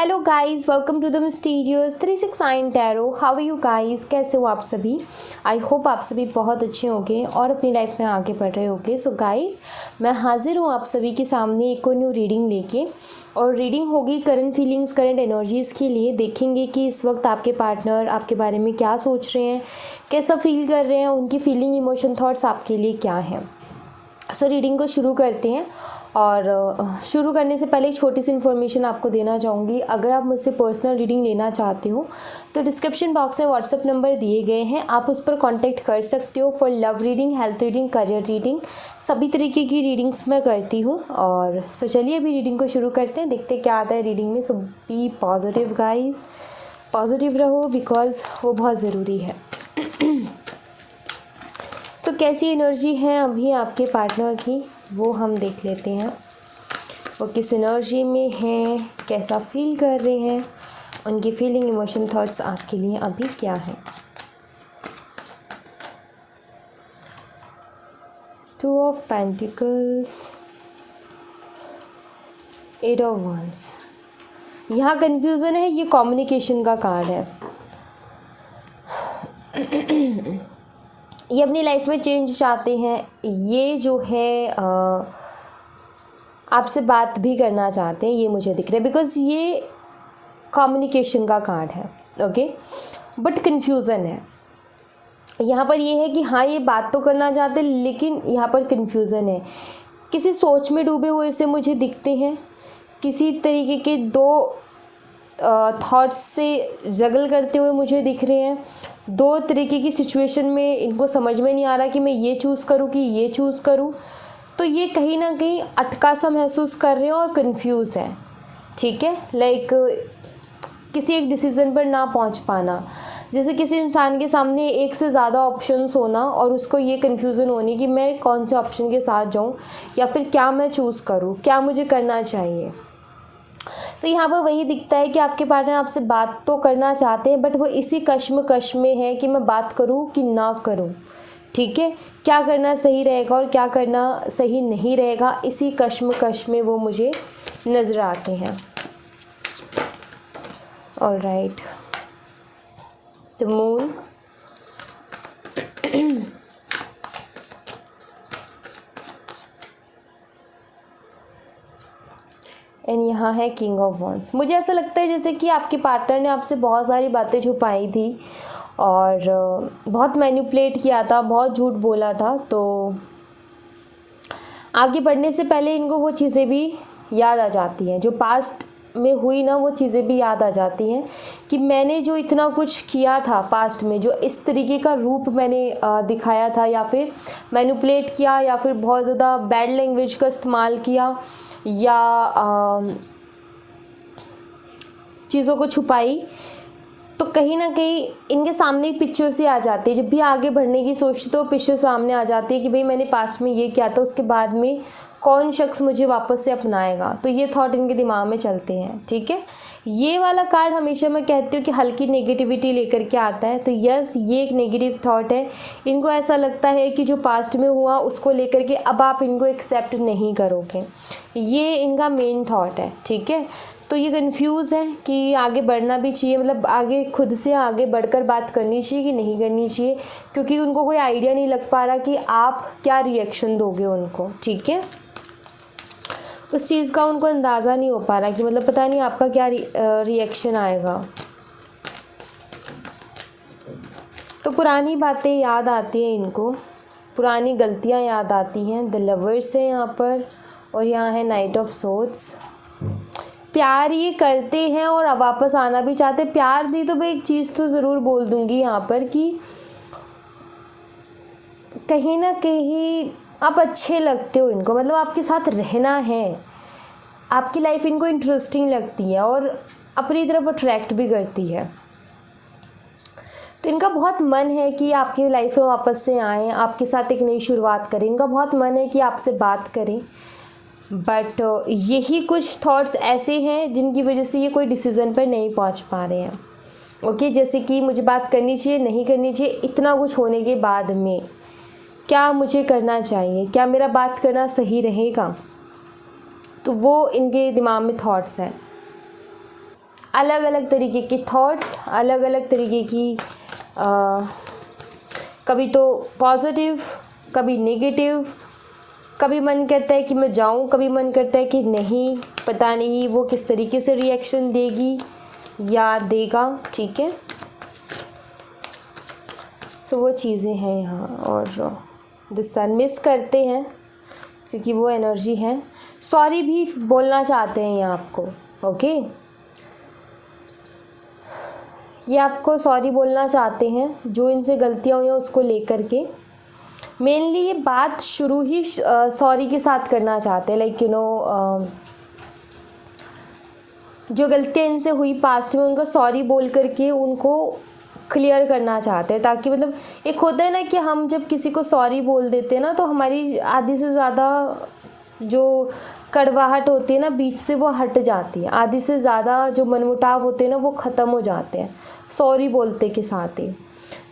Hello guys, welcome to the mysterious 369 tarot. How are you guys? कैसे हो आप सभी? आई होप आप सभी बहुत अच्छे होंगे और अपनी लाइफ में आगे बढ़ रहे होंगे। सो गाइस, मैं हाजिर हूँ आप सभी के सामने एक और न्यू रीडिंग लेके। और रीडिंग होगी करंट फीलिंग्स, करंट एनर्जीज़ के लिए। देखेंगे कि इस वक्त आपके पार्टनर आपके बारे में क्या सोच रहे हैं, कैसा फील कर रहे हैं, उनकी फीलिंग, इमोशन, थॉट्स आपके लिए क्या हैं। सो रीडिंग को शुरू करते हैं। और शुरू करने से पहले एक छोटी सी इन्फॉर्मेशन आपको देना चाहूँगी। अगर आप मुझसे पर्सनल रीडिंग लेना चाहते हो तो डिस्क्रिप्शन बॉक्स में व्हाट्सएप नंबर दिए गए हैं, आप उस पर कांटेक्ट कर सकते हो for love reading, health reading, career reading. सभी तरीके की रीडिंग्स मैं करती हूँ। और सो चलिए अभी रीडिंग को शुरू करते हैं, देखते क्या आता है रीडिंग में। सो बी पॉजिटिव गाइज, पॉजिटिव रहो बिकॉज वो बहुत ज़रूरी है। सो कैसी एनर्जी है अभी आपके पार्टनर की, वो हम देख लेते हैं। वो किस एनर्जी में है, कैसा फील कर रहे हैं, उनकी फीलिंग, इमोशन, थॉट्स आपके लिए अभी क्या है। 2 ऑफ पेंटिकल्स, 8 ऑफ वंस। यहाँ कन्फ्यूज़न है, ये कम्युनिकेशन का कार्ड है। ये अपनी लाइफ में चेंज चाहते हैं, ये जो है आपसे बात भी करना चाहते हैं, ये मुझे दिख रहा है बिकॉज ये कम्युनिकेशन का कार्ड है। ओके, बट कन्फ्यूज़न है यहाँ पर। ये है कि हाँ ये बात तो करना चाहते हैं, लेकिन यहाँ पर कन्फ्यूज़न है। किसी सोच में डूबे हुए से मुझे दिखते हैं, किसी तरीके के दो थॉट्स से जगल करते हुए मुझे दिख रहे हैं। दो तरीके की सिचुएशन में इनको समझ में नहीं आ रहा कि मैं ये चूज़ करूँ कि ये चूज़ करूँ। तो ये कहीं ना कहीं अटका सा महसूस कर रहे हैं और कंफ्यूज है। ठीक है, लाइक किसी एक डिसीज़न पर ना पहुंच पाना। जैसे किसी इंसान के सामने एक से ज़्यादा ऑप्शंस होना और उसको ये कन्फ्यूज़न होनी कि मैं कौन से ऑप्शन के साथ जाऊं या फिर क्या मैं चूज़ करूं, क्या मुझे करना चाहिए। तो यहाँ पर वही दिखता है कि आपके पार्टनर आपसे बात तो करना चाहते हैं, बट वो इसी कश्मकश में है कि मैं बात करूँ कि ना करूँ। ठीक है, क्या करना सही रहेगा और क्या करना सही नहीं रहेगा, इसी कश्मकश में वो मुझे नज़र आते हैं। ऑलराइट, द मून, एंड यहाँ है किंग ऑफ वॉन्ड्स। मुझे ऐसा लगता है जैसे कि आपके पार्टनर ने आपसे बहुत सारी बातें छुपाई थी और बहुत मैनिपुलेट किया था, बहुत झूठ बोला था। तो आगे बढ़ने से पहले इनको वो चीज़ें भी याद आ जाती हैं जो पास्ट में हुई ना, वो चीज़ें भी याद आ जाती हैं कि मैंने जो इतना कुछ किया था पास्ट में, जो इस तरीके का रूप मैंने दिखाया था या फिर मैनिपुलेट किया या फिर बहुत ज़्यादा बैड लैंग्वेज का इस्तेमाल किया या चीज़ों को छुपाई, तो कहीं ना कहीं इनके सामने एक पिक्चर सी आ जाती है। जब भी आगे बढ़ने की सोचती तो पिक्चर सामने आ जाती है कि भाई मैंने पास्ट में ये किया था, उसके बाद में कौन शख्स मुझे वापस से अपनाएगा। तो ये थॉट इनके दिमाग में चलते हैं। ठीक है, ये वाला कार्ड हमेशा मैं कहती हूँ कि हल्की नेगेटिविटी लेकर के आता है। तो यस, ये एक नेगेटिव थॉट है। इनको ऐसा लगता है कि जो पास्ट में हुआ उसको लेकर के अब आप इनको एक्सेप्ट नहीं करोगे, ये इनका मेन थॉट है। ठीक है, तो ये कंफ्यूज है कि आगे बढ़ना भी चाहिए, मतलब आगे खुद से आगे बढ़कर बात करनी चाहिए कि नहीं करनी चाहिए, क्योंकि उनको कोई आइडिया नहीं लग पा रहा कि आप क्या रिएक्शन दोगे उनको। ठीक है, उस चीज़ का उनको अंदाज़ा नहीं हो पा रहा कि मतलब पता नहीं आपका क्या रिएक्शन आएगा। तो पुरानी बातें याद आती हैं इनको, पुरानी गलतियां याद आती हैं। द लवर्स है यहाँ पर और यहाँ है नाइट ऑफ सोर्ड्स। प्यार ये करते हैं और अब वापस आना भी चाहते। प्यार नहीं तो मैं एक चीज़ तो ज़रूर बोल दूँगी यहाँ पर कि कहीं ना कहीं आप अच्छे लगते हो इनको, मतलब आपके साथ रहना है, आपकी लाइफ इनको इंटरेस्टिंग लगती है और अपनी तरफ अट्रैक्ट भी करती है। तो इनका बहुत मन है कि आपकी लाइफ में वापस से आएँ, आपके साथ एक नई शुरुआत करें। इनका बहुत मन है कि आपसे बात करें, बट यही कुछ थॉट्स ऐसे हैं जिनकी वजह से ये कोई डिसीज़न पर नहीं पहुंच पा रहे हैं। ओके, जैसे कि मुझे बात करनी चाहिए, नहीं करनी चाहिए, इतना कुछ होने के बाद में क्या मुझे करना चाहिए, क्या मेरा बात करना सही रहेगा। तो वो इनके दिमाग में थॉट्स हैं। अलग अलग तरीके के थॉट्स, अलग अलग तरीके की कभी तो पॉजिटिव, कभी नेगेटिव, कभी मन करता है कि मैं जाऊं, कभी मन करता है कि नहीं, पता नहीं वो किस तरीके से रिएक्शन देगी या देगा, ठीक है। सो वो चीज़ें हैं यहाँ। और द सन मिस करते हैं क्योंकि वो एनर्जी है। सॉरी भी बोलना चाहते हैं ये आपको, ओके। ये आपको सॉरी बोलना चाहते हैं जो इनसे गलतियाँ हुई हैं उसको लेकर के। मेनली ये बात शुरू ही सॉरी के साथ करना चाहते हैं, लाइक जो गलतियाँ इनसे हुई पास्ट में उनको सॉरी बोल करके उनको क्लियर करना चाहते हैं, ताकि मतलब एक होता है ना कि हम जब किसी को सॉरी बोल देते हैं ना तो हमारी आधी से ज़्यादा जो कड़वाहट होती है ना बीच से वो हट जाती है, आधी से ज़्यादा जो मनमुटाव होते हैं ना वो ख़त्म हो जाते हैं सॉरी बोलते के साथ ही।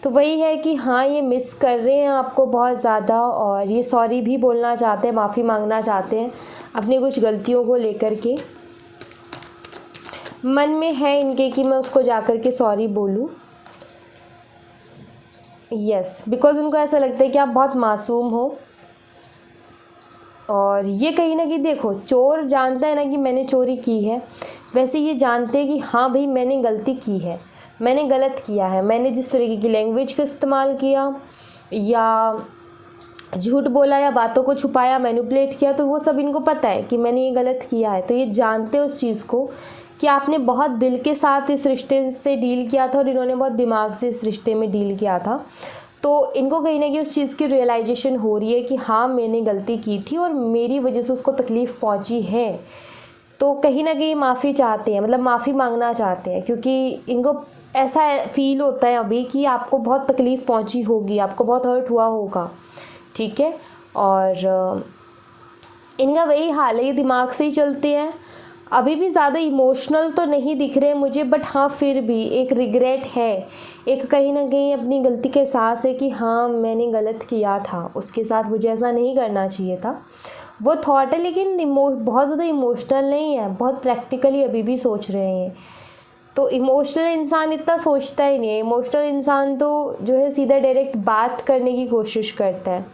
तो वही है कि हाँ ये मिस कर रहे हैं आपको बहुत ज़्यादा, और ये सॉरी भी बोलना चाहते हैं, माफ़ी मांगना चाहते हैं अपनी कुछ गलतियों को लेकर के। मन में है इनके कि मैं उसको जा कर के सॉरी बोलूँ, यस, बिकॉज़ उनको ऐसा लगता है कि आप बहुत मासूम हो। और ये कहीं ना कहीं देखो, चोर जानता है ना कि मैंने चोरी की है, वैसे ये जानते हैं कि हाँ भाई मैंने गलती की है, मैंने गलत किया है, मैंने जिस तरीके की लैंग्वेज का इस्तेमाल किया या झूठ बोला या बातों को छुपाया, मैनिपुलेट किया, तो वो सब इनको पता है कि मैंने ये गलत किया है। तो ये जानते हैं उस चीज़ को कि आपने बहुत दिल के साथ इस रिश्ते से डील किया था और इन्होंने बहुत दिमाग से इस रिश्ते में डील किया था। तो इनको कहीं ना कहीं उस चीज़ की रियलाइजेशन हो रही है कि हाँ मैंने गलती की थी और मेरी वजह से उसको तकलीफ़ पहुंची है। तो कहीं ना कहीं माफ़ी चाहते हैं, मतलब माफ़ी मांगना चाहते हैं, क्योंकि इनको ऐसा फील होता है अभी कि आपको बहुत तकलीफ़ पहुंची होगी, आपको बहुत हर्ट हुआ होगा, ठीक है। और इनका वही हाल है, ये दिमाग से ही चलते हैं। अभी भी ज़्यादा इमोशनल तो नहीं दिख रहे मुझे, बट हाँ फिर भी एक रिग्रेट है, एक कहीं ना कहीं अपनी गलती का एहसास है कि हाँ मैंने गलत किया था, उसके साथ मुझे ऐसा नहीं करना चाहिए था, वो थॉट है। लेकिन बहुत ज़्यादा इमोशनल नहीं है, बहुत प्रैक्टिकली अभी भी सोच रहे हैं। तो इमोशनल इंसान इतना सोचता ही नहीं है, इमोशनल इंसान तो जो है सीधा डायरेक्ट बात करने की कोशिश करता है,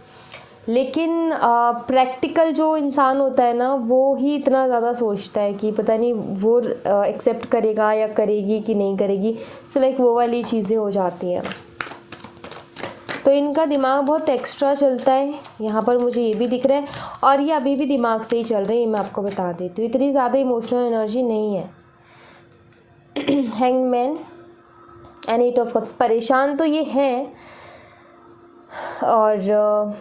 लेकिन प्रैक्टिकल जो इंसान होता है ना वो ही इतना ज़्यादा सोचता है कि पता नहीं वो एक्सेप्ट करेगा या करेगी कि नहीं करेगी। सो लाइक वो वाली चीज़ें हो जाती हैं। तो इनका दिमाग बहुत एक्स्ट्रा चलता है, यहाँ पर मुझे ये भी दिख रहा है, और ये अभी भी दिमाग से ही चल रही है, मैं आपको बता देती हूँ, इतनी ज़्यादा इमोशनल एनर्जी नहीं है। Hangman and eight of cups, परेशान तो ये हैं, और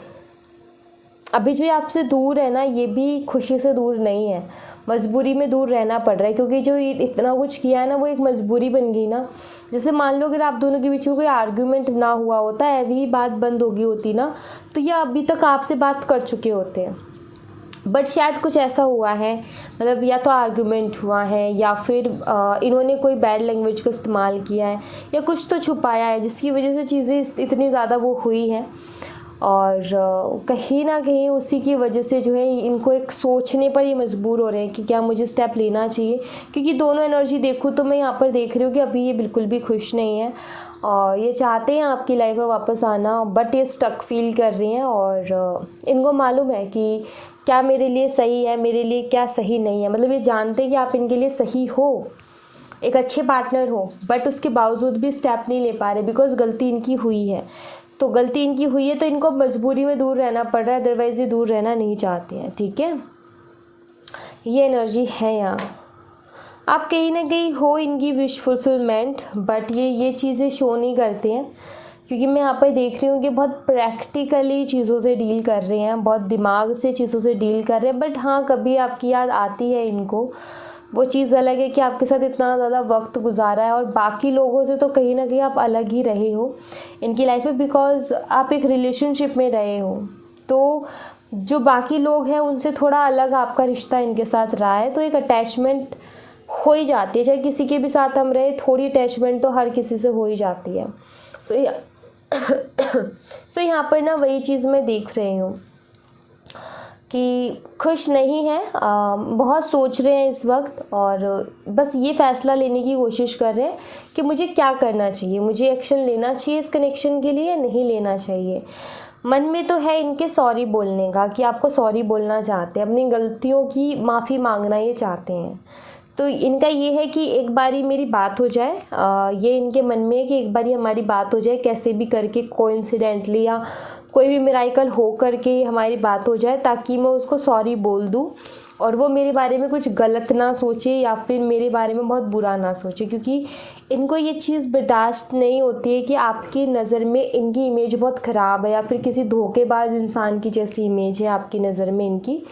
अभी जो आपसे दूर है ना ये भी खुशी से दूर नहीं है, मजबूरी में दूर रहना पड़ रहा है, क्योंकि जो इतना कुछ किया है ना वो एक मजबूरी बन गई ना। जैसे मान लो अगर आप दोनों के बीच में कोई आर्ग्यूमेंट ना हुआ होता है, अभी बात बंद होगी होती ना, तो ये अभी तक आपसे बात कर चुके होते हैं। बट शायद कुछ ऐसा हुआ है, मतलब या तो आर्ग्यूमेंट हुआ है या फिर इन्होंने कोई बैड लैंग्वेज का इस्तेमाल किया है या कुछ तो छुपाया है जिसकी वजह से चीज़ें इतनी ज़्यादा वो हुई हैं। और कहीं ना कहीं उसी की वजह से जो है इनको एक सोचने पर ये मजबूर हो रहे हैं कि क्या मुझे स्टेप लेना चाहिए, क्योंकि दोनों एनर्जी देखूँ तो मैं यहाँ पर देख रही हूँ कि अभी ये बिल्कुल भी खुश नहीं है और ये चाहते हैं आपकी लाइफ में वापस आना, बट ये स्टक फील कर रही हैं। और इनको मालूम है कि क्या मेरे लिए सही है, मेरे लिए क्या सही नहीं है, मतलब ये जानते हैं कि आप इनके लिए सही हो, एक अच्छे पार्टनर हो, बट उसके बावजूद भी स्टेप नहीं ले पा रहे बिकॉज गलती इनकी हुई है। तो गलती इनकी हुई है तो इनको मजबूरी में दूर रहना पड़ रहा है, अदरवाइज़ ये दूर रहना नहीं चाहते हैं, ठीक है। ये एनर्जी है यहाँ, आप कहीं ना कहीं हो इनकी विश फुलफिलमेंट, बट ये चीज़ें शो नहीं करते हैं, क्योंकि मैं यहाँ पर देख रही हूँ कि बहुत प्रैक्टिकली चीज़ों से डील कर रहे हैं, बहुत दिमाग से चीज़ों से डील कर रहे हैं। बट हाँ कभी आपकी याद आती है इनको, वो चीज़ अलग है कि आपके साथ इतना ज़्यादा वक्त गुजारा है और बाकी लोगों से तो कहीं ना कहीं आप अलग ही रहे हो इनकी लाइफ में, बिकॉज आप एक रिलेशनशिप में रहे हो। तो जो बाकी लोग हैं उनसे थोड़ा अलग आपका रिश्ता इनके साथ रहा है, तो एक अटैचमेंट हो ही जाती है, चाहे किसी के भी साथ हम रहे, थोड़ी अटैचमेंट तो हर किसी से हो ही जाती है। सो यहाँ पर ना वही चीज़ मैं देख रही हूँ। कि खुश नहीं हैं, बहुत सोच रहे हैं इस वक्त और बस ये फ़ैसला लेने की कोशिश कर रहे हैं कि मुझे क्या करना चाहिए, मुझे एक्शन लेना चाहिए इस कनेक्शन के लिए या नहीं लेना चाहिए। मन में तो है इनके सॉरी बोलने का, कि आपको सॉरी बोलना चाहते हैं, अपनी गलतियों की माफ़ी मांगना ये चाहते हैं। तो इनका ये है कि एक बारी मेरी बात हो जाए, ये इनके मन में है कि एक बारी हमारी बात हो जाए, कैसे भी करके कोइंसिडेंटली या कोई भी मिराकल हो करके हमारी बात हो जाए, ताकि मैं उसको सॉरी बोल दूँ और वो मेरे बारे में कुछ गलत ना सोचे या फिर मेरे बारे में बहुत बुरा ना सोचे। क्योंकि इनको ये चीज़ बर्दाश्त नहीं होती है कि आपकी नज़र में इनकी इमेज बहुत ख़राब है या फिर किसी धोखेबाज इंसान की जैसी इमेज है आपकी नज़र में इनकी।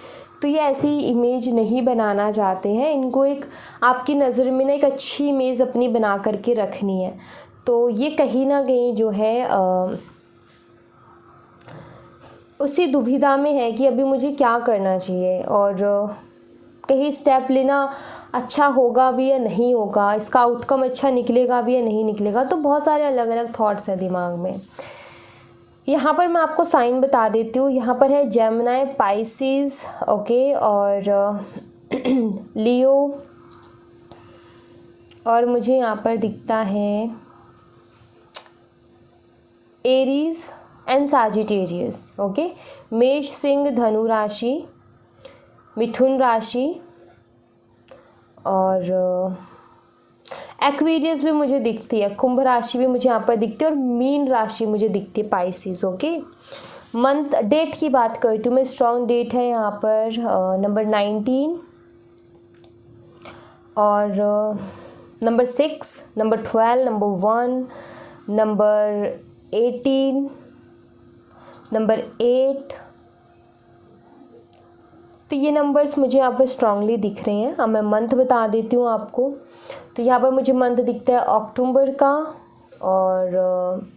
तो ये ऐसी इमेज नहीं बनाना चाहते हैं, इनको एक आपकी नज़र में ना एक अच्छी इमेज अपनी बना करके रखनी है। तो ये कहीं ना कहीं जो है उसी दुविधा में है कि अभी मुझे क्या करना चाहिए और कहीं स्टेप लेना अच्छा होगा भी या नहीं होगा, इसका आउटकम अच्छा निकलेगा भी या नहीं निकलेगा। तो बहुत सारे अलग अलग थॉट्स हैं दिमाग में। यहाँ पर मैं आपको साइन बता देती हूँ। यहाँ पर है जेमिनी, पाइसिस, ओके, और लियो, और मुझे यहाँ पर दिखता है एरीज एंड सजिटेरियस, ओके। मेष, सिंह, धनु राशि, मिथुन राशि और एक्वेरियस भी मुझे दिखती है, कुंभ राशि भी मुझे यहाँ पर दिखती है और मीन राशि मुझे दिखती है, पाइसिस, ओके। मंथ डेट की बात करती हूँ मैं, स्ट्रॉन्ग डेट है यहाँ पर नंबर 19 और number 6, number 12, number 1, number 18, number 8। तो ये नंबर्स मुझे यहाँ पर स्ट्रांगली दिख रहे हैं। अब मैं मंथ बता देती हूँ आपको। तो यहाँ पर मुझे मंथ दिखता है अक्टूबर का और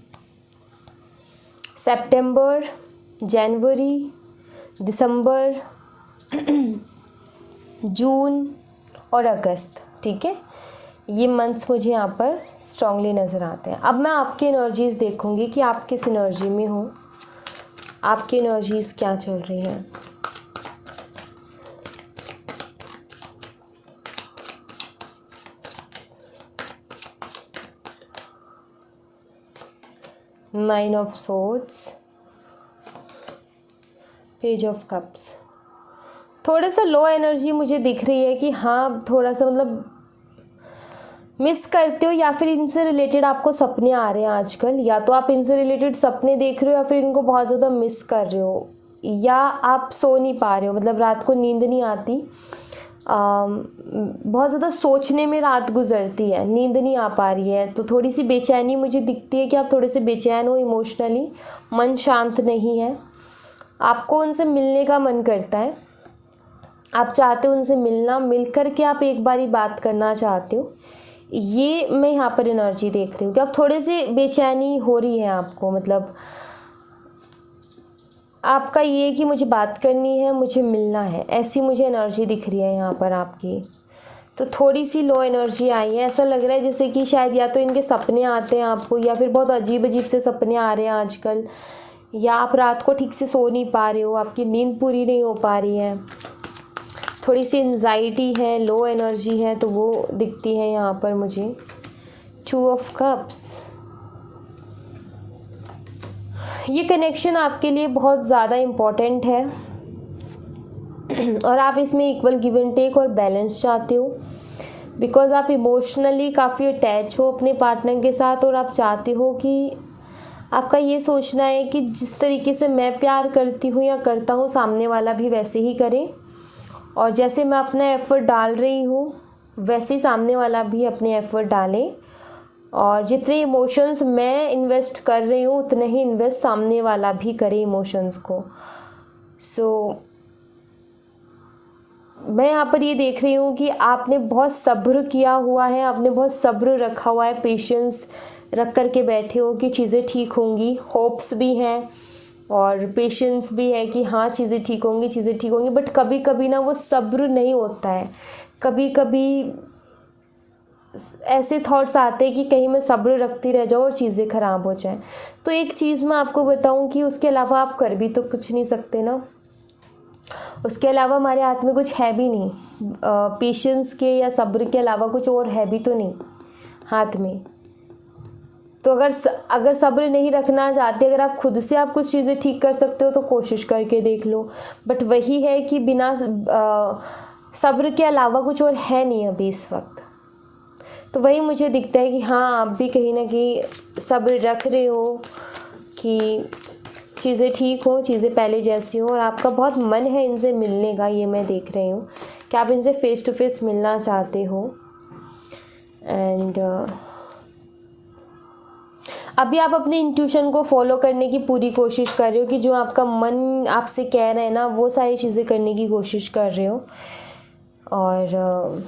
सितंबर, जनवरी, दिसंबर, जून और अगस्त, ठीक है। ये मंथ्स मुझे यहाँ पर स्ट्रांगली नज़र आते हैं। अब मैं आपकी एनर्जीज़ देखूँगी कि आप किस एनर्जी में हो, आपकी एनर्जीज़ क्या चल रही हैं। Nine of swords, page of cups. थोड़ा सा लो एनर्जी मुझे दिख रही है कि हाँ थोड़ा सा मतलब मिस करते हो या फिर इनसे रिलेटेड आपको सपने आ रहे हैं आजकल, या तो आप इनसे रिलेटेड सपने देख रहे हो या फिर इनको बहुत ज़्यादा मिस कर रहे हो, या आप सो नहीं पा रहे हो, मतलब रात को नींद नहीं आती, बहुत ज़्यादा सोचने में रात गुजरती है, नींद नहीं आ पा रही है। तो थोड़ी सी बेचैनी मुझे दिखती है कि आप थोड़े से बेचैन हो इमोशनली, मन शांत नहीं है, आपको उनसे मिलने का मन करता है, आप चाहते हो उनसे मिलना, मिल कर के आप एक बारी बात करना चाहते हो। ये मैं यहाँ पर एनर्जी देख रही हूँ कि आप थोड़े से बेचैनी हो रही है आपको, मतलब आपका ये कि मुझे बात करनी है, मुझे मिलना है, ऐसी मुझे एनर्जी दिख रही है यहाँ पर आपकी। तो थोड़ी सी लो एनर्जी आई है, ऐसा लग रहा है जैसे कि शायद या तो इनके सपने आते हैं आपको या फिर बहुत अजीब अजीब से सपने आ रहे हैं आजकल, या आप रात को ठीक से सो नहीं पा रहे हो, आपकी नींद पूरी नहीं हो पा रही है, थोड़ी सी एंजाइटी है, लो एनर्जी है, तो वो दिखती है यहाँ पर मुझे। 2 ऑफ कप्स, ये कनेक्शन आपके लिए बहुत ज़्यादा इम्पॉर्टेंट है और आप इसमें इक्वल गिव एंड टेक और बैलेंस चाहते हो, बिकॉज आप इमोशनली काफ़ी अटैच हो अपने पार्टनर के साथ और आप चाहते हो कि आपका ये सोचना है कि जिस तरीके से मैं प्यार करती हूँ या करता हूँ सामने वाला भी वैसे ही करे, और जैसे मैं अपना एफ़र्ट डाल रही हूँ वैसे ही सामने वाला भी अपने एफ़र्ट डाले, और जितने इमोशंस मैं इन्वेस्ट कर रही हूँ उतने ही इन्वेस्ट सामने वाला भी करे इमोशंस को। मैं यहाँ पर ये देख रही हूँ कि आपने बहुत सब्र किया हुआ है, आपने बहुत सब्र रखा हुआ है, पेशेंस रख कर के बैठे हो कि चीज़ें ठीक होंगी, होप्स भी हैं और पेशेंस भी है कि हाँ चीज़ें ठीक होंगी, चीज़ें ठीक होंगी। बट कभी कभी ना वो सब्र नहीं होता है, कभी कभी ऐसे थॉट्स आते हैं कि कहीं मैं सब्र रखती रह जाऊँ और चीज़ें ख़राब हो जाएं। तो एक चीज़ मैं आपको बताऊं कि उसके अलावा आप कर भी तो कुछ नहीं सकते ना, उसके अलावा हमारे हाथ में कुछ है भी नहीं, पेशेंस के या सब्र के अलावा कुछ और है भी तो नहीं हाथ में। तो अगर सब्र नहीं रखना चाहते, अगर आप खुद से आप कुछ चीज़ें ठीक कर सकते हो तो कोशिश करके देख लो, बट वही है कि बिना सब्र के अलावा कुछ और है नहीं अभी इस वक्त। तो वही मुझे दिखता है कि हाँ, आप भी कहीं ना कहीं सब्र रख रहे हो कि चीज़ें ठीक हो, चीज़ें पहले जैसी हो, और आपका बहुत मन है इनसे मिलने का, ये मैं देख रही हूँ कि आप इनसे फ़ेस टू फेस मिलना चाहते हो। एंड अभी आप अपने इंट्यूशन को फॉलो करने की पूरी कोशिश कर रहे हो कि जो आपका मन आपसे कह रहे हैं ना, वो सारी चीज़ें करने की कोशिश कर रहे हो। और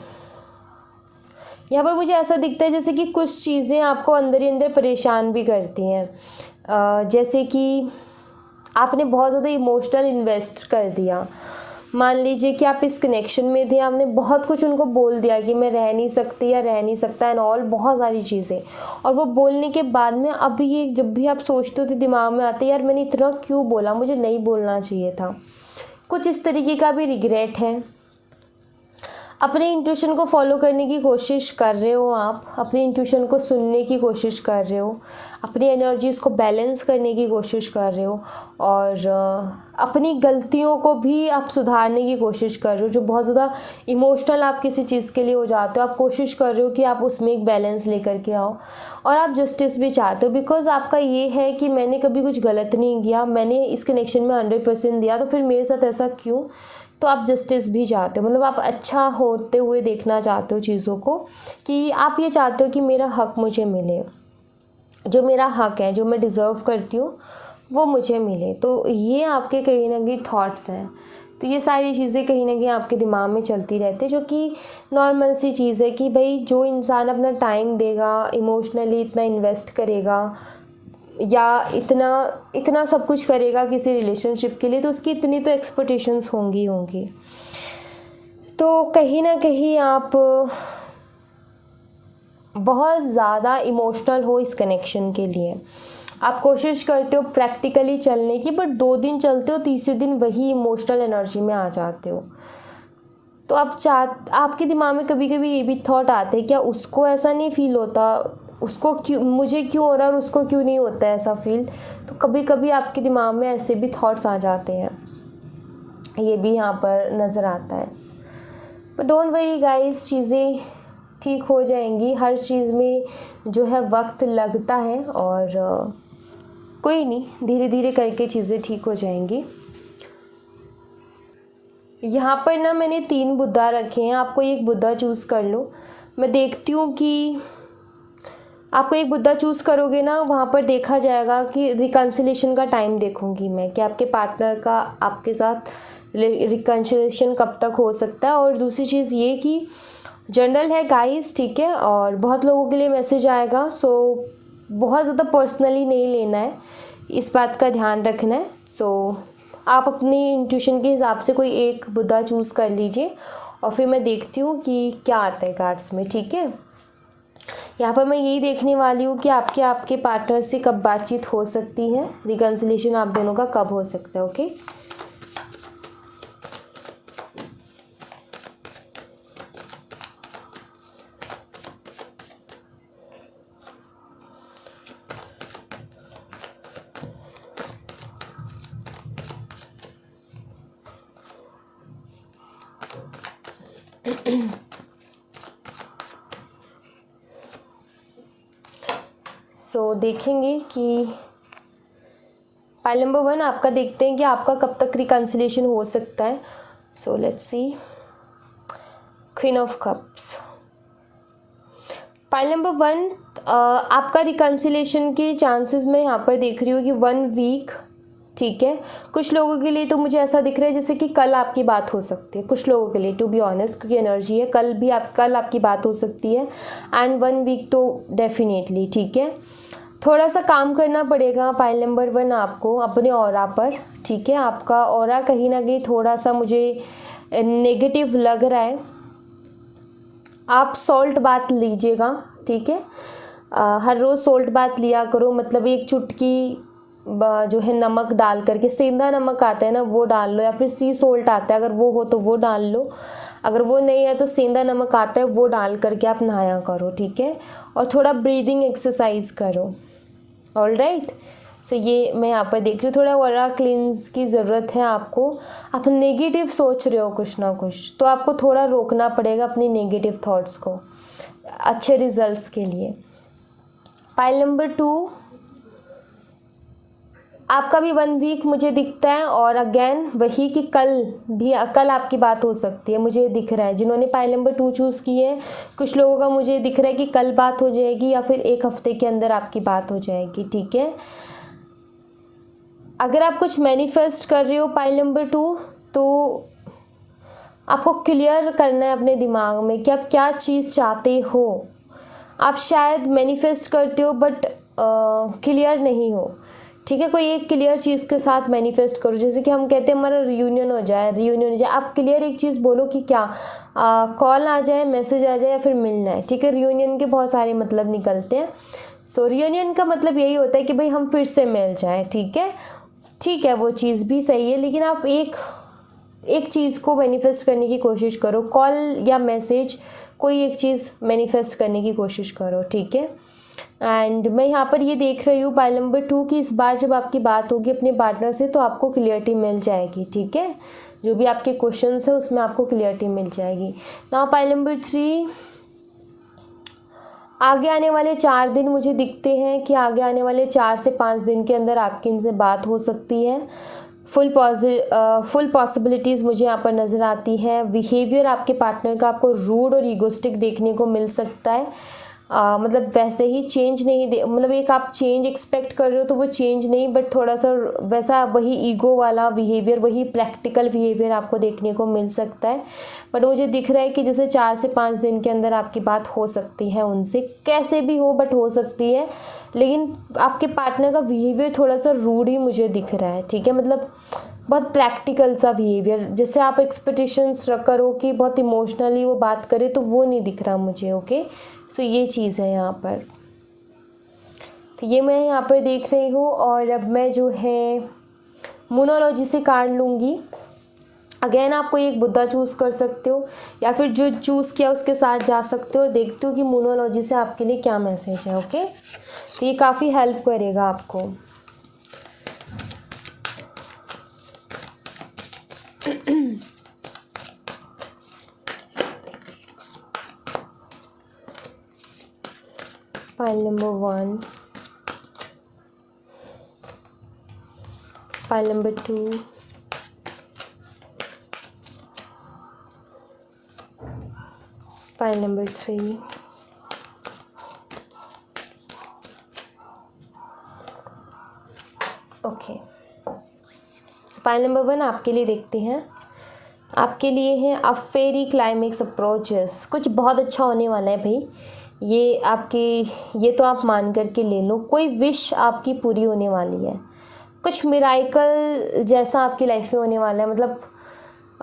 यहाँ पर मुझे ऐसा दिखता है जैसे कि कुछ चीज़ें आपको अंदर ही अंदर परेशान भी करती हैं। जैसे कि आपने बहुत ज़्यादा इमोशनल इन्वेस्ट कर दिया। मान लीजिए कि आप इस कनेक्शन में थे, आपने बहुत कुछ उनको बोल दिया कि मैं रह नहीं सकती या रह नहीं सकता एंड ऑल, बहुत सारी चीज़ें, और वो बोलने के बाद में अब ये जब भी आप सोचते हो तो दिमाग में आते यार मैंने इतना क्यों बोला, मुझे नहीं बोलना चाहिए था। कुछ इस तरीके का भी रिग्रेट है। अपने इंट्यूशन को फॉलो करने की कोशिश कर रहे हो आप, अपने इंट्यूशन को सुनने की कोशिश कर रहे हो, अपनी एनर्जीज़ को बैलेंस करने की कोशिश कर रहे हो, और अपनी गलतियों को भी आप सुधारने की कोशिश कर रहे हो। जो बहुत ज़्यादा इमोशनल आप किसी चीज़ के लिए हो जाते हो, आप कोशिश कर रहे हो कि आप उसमें एक बैलेंस लेकर के आओ, और आप जस्टिस भी चाहते हो, बिकॉज आपका ये है कि मैंने कभी कुछ गलत नहीं किया, मैंने इस कनेक्शन में 100% दिया, तो फिर मेरे साथ ऐसा क्यों। तो आप जस्टिस भी चाहते हो, मतलब आप अच्छा होते हुए देखना चाहते हो चीज़ों को, कि आप ये चाहते हो कि मेरा हक मुझे मिले, जो मेरा हक है, जो मैं डिज़र्व करती हूँ वो मुझे मिले। तो ये आपके कहीं ना कहीं थॉट्स हैं। तो ये सारी चीज़ें कहीं ना कहीं आपके दिमाग में चलती रहती है, जो कि नॉर्मल सी चीज़ है कि भाई जो इंसान अपना टाइम देगा, इमोशनली इतना इन्वेस्ट करेगा या इतना सब कुछ करेगा किसी रिलेशनशिप के लिए, तो उसकी इतनी तो एक्सपेक्टेशंस होंगी। तो कहीं ना कहीं आप बहुत ज़्यादा इमोशनल हो इस कनेक्शन के लिए। आप कोशिश करते हो प्रैक्टिकली चलने की, बट 2 दिन चलते हो, तीसरे दिन वही इमोशनल एनर्जी में आ जाते हो। तो आपके दिमाग में कभी कभी ये भी थॉट आते हैं, क्या उसको ऐसा नहीं फील होता, उसको क्यों, मुझे क्यों हो रहा है और उसको क्यों नहीं होता है ऐसा फील। तो कभी कभी आपके दिमाग में ऐसे भी थॉट्स आ जाते हैं, ये भी यहाँ पर नज़र आता है। बट डोंट वरी गाइस, चीज़ें ठीक हो जाएंगी। हर चीज़ में जो है वक्त लगता है, और कोई नहीं, धीरे धीरे करके चीज़ें ठीक हो जाएंगी। यहाँ पर ना मैंने 3 बुद्धा रखे हैं, आपको एक बुद्धा चूज़ कर लो। मैं देखती हूँ कि आपको एक बुद्धा चूज़ करोगे ना, वहाँ पर देखा जाएगा कि रिकन्सिलेशन का टाइम देखूँगी मैं, कि आपके पार्टनर का आपके साथ रिकन्सिलेशन कब तक हो सकता है। और दूसरी चीज़ ये कि जनरल है गाइस, ठीक है, और बहुत लोगों के लिए मैसेज आएगा, सो बहुत ज़्यादा पर्सनली नहीं लेना है, इस बात का ध्यान रखना है। सो आप अपनी इंट्यूशन के हिसाब से कोई एक बुद्धा चूज़ कर लीजिए, और फिर मैं देखती हूँ कि क्या आता है कार्ड्स में, ठीक है। यहाँ पर मैं यही देखने वाली हूँ कि आपके पार्टनर से कब बातचीत हो सकती है, रिकन्सिलेशन आप दोनों का कब हो सकता है। ओके, सो देखेंगे कि पाइल नंबर 1 आपका देखते हैं कि आपका कब तक रिकन्सिलेशन हो सकता है। So let's see, queen of cups. Pile number 1 आपका रिकन्सिलेशन के चांसेस मैं यहाँ पर देख रही हूँ कि 1 वीक, ठीक है। कुछ लोगों के लिए तो मुझे ऐसा दिख रहा है जैसे कि कल आपकी बात हो सकती है, कुछ लोगों के लिए, टू बी ऑनेस्ट, क्योंकि एनर्जी है, कल आपकी बात हो सकती है। एंड 1 वीक तो डेफिनेटली, ठीक है। थोड़ा सा काम करना पड़ेगा पाइल नंबर 1 आपको अपने ऑरा पर, ठीक है। आपका ऑरा कहीं ना कहीं थोड़ा सा मुझे नेगेटिव लग रहा है। आप सॉल्ट बात लीजिएगा, ठीक है। हर रोज़ सॉल्ट बात लिया करो, मतलब एक चुटकी जो है नमक डाल करके, सेंधा नमक आता है ना वो डाल लो, या फिर सी सोल्ट आता है अगर वो हो तो वो डाल लो, अगर वो नहीं है तो सेंधा नमक आता है वो डाल करके आप नहाया करो, ठीक है। और थोड़ा ब्रीदिंग एक्सरसाइज करो। ऑल राइट, सो ये मैं यहाँ पर देख रही हूँ थोड़ा ऑरा क्लींस की ज़रूरत है आपको। आप नेगेटिव सोच रहे हो कुछ ना कुछ, तो आपको थोड़ा रोकना पड़ेगा अपनी नेगेटिव थॉट्स को अच्छे रिजल्ट्स के लिए। पाइल नंबर 2, आपका भी 1 वीक मुझे दिखता है, और अगेन वही कि कल आपकी बात हो सकती है, मुझे दिख रहा है। जिन्होंने पाइल नंबर 2 चूज़ की है, कुछ लोगों का मुझे दिख रहा है कि कल बात हो जाएगी या फिर 1 हफ्ते के अंदर आपकी बात हो जाएगी, ठीक है। अगर आप कुछ मैनिफेस्ट कर रहे हो पाइल नंबर 2, तो आपको क्लियर करना है अपने दिमाग में कि आप क्या चीज़ चाहते हो। आप शायद मैनिफेस्ट करते हो बट क्लियर नहीं हो, ठीक है। कोई एक क्लियर चीज़ के साथ मैनिफेस्ट करो, जैसे कि हम कहते हैं हमारा रियूनियन हो जाए। आप क्लियर एक चीज़ बोलो कि क्या कॉल आ जाए, मैसेज आ जाए या फिर मिलना है, ठीक है। रियूनियन के बहुत सारे मतलब निकलते हैं। सो रियूनियन का मतलब यही होता है कि भाई हम फिर से मिल जाएं, ठीक है, वो चीज़ भी सही है, लेकिन आप एक चीज़ को मैनिफेस्ट करने की कोशिश करो। कॉल या मैसेज, कोई एक चीज़ मैनिफेस्ट करने की कोशिश करो, ठीक है। एंड मैं यहाँ पर ये देख रही हूँ पाइल नंबर 2 की इस बार जब आपकी बात होगी अपने पार्टनर से तो आपको क्लियरिटी मिल जाएगी, ठीक है। जो भी आपके क्वेश्चंस है उसमें आपको क्लियरिटी मिल जाएगी। नाउ पाइल नंबर 3, आगे आने वाले 4 दिन मुझे दिखते हैं कि आगे आने वाले 4 से 5 दिन के अंदर आपकी इनसे बात हो सकती है। फुल पॉसिबिलिटीज़ मुझे यहाँ पर नज़र आती है। बिहेवियर आपके पार्टनर का आपको रूड और ईगोस्टिक देखने को मिल सकता है। मतलब वैसे ही चेंज नहीं मतलब एक आप चेंज एक्सपेक्ट कर रहे हो तो वो चेंज नहीं, बट थोड़ा सा वैसा वही ईगो वाला बिहेवियर, वही प्रैक्टिकल बिहेवियर आपको देखने को मिल सकता है। बट मुझे दिख रहा है कि जैसे 4 से 5 दिन के अंदर आपकी बात हो सकती है उनसे, कैसे भी हो बट हो सकती है। लेकिन आपके पार्टनर का बिहेवियर थोड़ा सा रूड ही मुझे दिख रहा है, ठीक है। मतलब बहुत प्रैक्टिकल सा बिहेवियर, जैसे आप एक्सपेक्टेशंस करो कि बहुत इमोशनली वो बात करे, तो वो नहीं दिख रहा मुझे, ओके। सो ये चीज़ है यहाँ पर, तो ये मैं यहाँ पर देख रही हूँ। और अब मैं जो है मोनोलॉजी से कार्ड लूँगी। अगेन आप कोई एक बुद्धा चूज़ कर सकते हो या फिर जो चूज़ किया उसके साथ जा सकते हो और देखते हो कि मोनोलॉजी से आपके लिए क्या मैसेज है, ओके। तो ये काफ़ी हेल्प करेगा आपको। Pile number 1, pile number 2, pile number 3, okay. सो पाइल नंबर 1 आपके लिए देखते हैं। आपके लिए है अ फेरी क्लाइमेक्स अप्रोचेस। कुछ बहुत अच्छा होने वाला है भाई, ये तो आप मान करके ले लो। कोई विश आपकी पूरी होने वाली है, कुछ मिराइकल जैसा आपकी लाइफ में होने वाला है। मतलब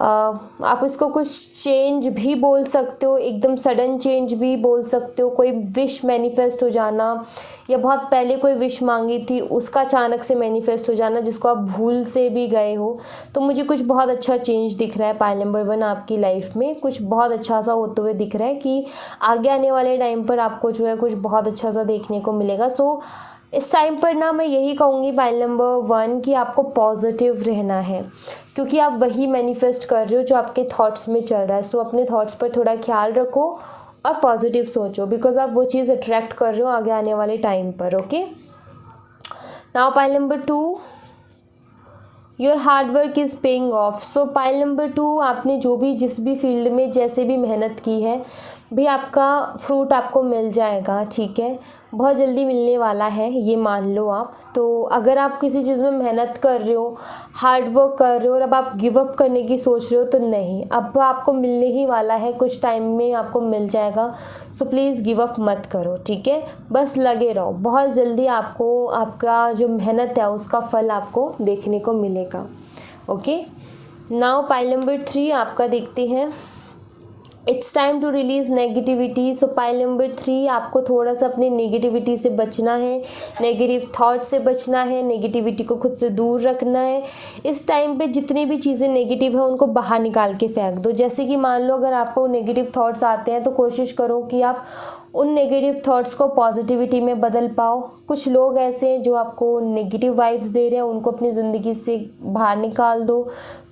आप इसको कुछ चेंज भी बोल सकते हो, एकदम सडन चेंज भी बोल सकते हो। कोई विश मैनिफेस्ट हो जाना, या बहुत पहले कोई विश मांगी थी उसका अचानक से मैनिफेस्ट हो जाना जिसको आप भूल से भी गए हो। तो मुझे कुछ बहुत अच्छा चेंज दिख रहा है पाइल नंबर 1 आपकी लाइफ में, कुछ बहुत अच्छा सा होते हुए दिख रहा है कि आगे आने वाले टाइम पर आपको जो है कुछ बहुत अच्छा सा देखने को मिलेगा। सो इस टाइम पर ना मैं यही कहूँगी पाइल नंबर 1 कि आपको पॉजिटिव रहना है, क्योंकि आप वही मैनिफेस्ट कर रहे हो जो आपके थॉट्स में चल रहा है। सो अपने थॉट्स पर थोड़ा ख्याल रखो और पॉजिटिव सोचो, बिकॉज आप वो चीज़ अट्रैक्ट कर रहे हो आगे आने वाले टाइम पर, okay. Now pile number 2, your hard work is paying off. So pile number 2, आपने जिस भी फील्ड में जैसे भी मेहनत की है भी, आपका फ्रूट आपको मिल जाएगा, ठीक है। बहुत जल्दी मिलने वाला है, ये मान लो आप। तो अगर आप किसी चीज़ में मेहनत कर रहे हो, हार्ड वर्क कर रहे हो और अब आप गिव अप करने की सोच रहे हो, तो नहीं, अब आपको मिलने ही वाला है, कुछ टाइम में आपको मिल जाएगा। सो प्लीज़ गिव अप मत करो, ठीक है। बस लगे रहो, बहुत जल्दी आपको आपका जो मेहनत है उसका फल आपको देखने को मिलेगा, ओके। नाउ पाइल नंबर 3 आपका देखते हैं। It's time to release negativity. So pile number 3, आपको थोड़ा सा अपनी नेगेटिविटी से बचना है, नेगेटिव थॉट से बचना है, नेगेटिविटी को खुद से दूर रखना है। इस टाइम पे जितनी भी चीज़ें नेगेटिव है उनको बाहर निकाल के फेंक दो। जैसे कि मान लो अगर आपको नेगेटिव थॉट्स आते हैं तो कोशिश करो कि आप उन नेगेटिव थॉट्स को पॉजिटिविटी में बदल पाओ। कुछ लोग ऐसे हैं जो आपको नेगेटिव वाइब्स दे रहे हैं, उनको अपनी ज़िंदगी से बाहर निकाल दो।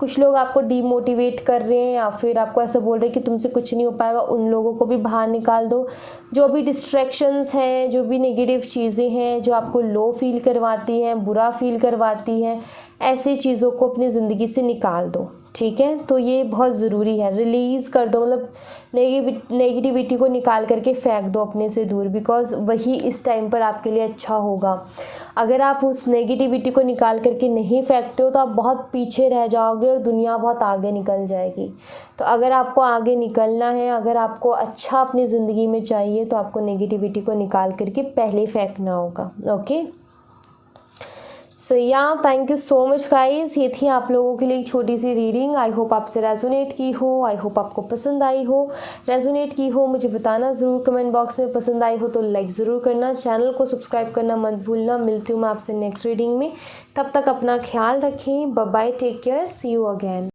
कुछ लोग आपको डीमोटिवेट कर रहे हैं या फिर आपको ऐसा बोल रहे हैं कि तुमसे कुछ नहीं हो पाएगा, उन लोगों को भी बाहर निकाल दो। जो भी डिस्ट्रैक्शंस हैं, जो भी नेगेटिव चीज़ें हैं जो आपको लो फील करवाती हैं, बुरा फील करवाती हैं, ऐसी चीज़ों को अपनी ज़िंदगी से निकाल दो। ठीक है, तो ये बहुत ज़रूरी है, रिलीज़ कर दो, मतलब नेगेटिविटी को निकाल करके फेंक दो अपने से दूर, बिकॉज़ वही इस टाइम पर आपके लिए अच्छा होगा। अगर आप उस नेगेटिविटी को निकाल करके नहीं फेंकते हो तो आप बहुत पीछे रह जाओगे और दुनिया बहुत आगे निकल जाएगी। तो अगर आपको आगे निकलना है, अगर आपको अच्छा अपनी ज़िंदगी में चाहिए तो आपको नेगेटिविटी को निकाल करके पहले फेंकना होगा। ओके, सो या thank you so much guys. ये थी आप लोगों के लिए एक छोटी सी रीडिंग। आई होप आपसे रेजोनेट की हो, आई होप आपको पसंद आई हो। रेजोनेट की हो मुझे बताना ज़रूर कमेंट बॉक्स में, पसंद आई हो तो लाइक ज़रूर करना, चैनल को सब्सक्राइब करना मत भूलना। मिलती हूँ मैं आपसे नेक्स्ट रीडिंग में, तब तक अपना ख्याल रखें। Bye bye, take care, see you again.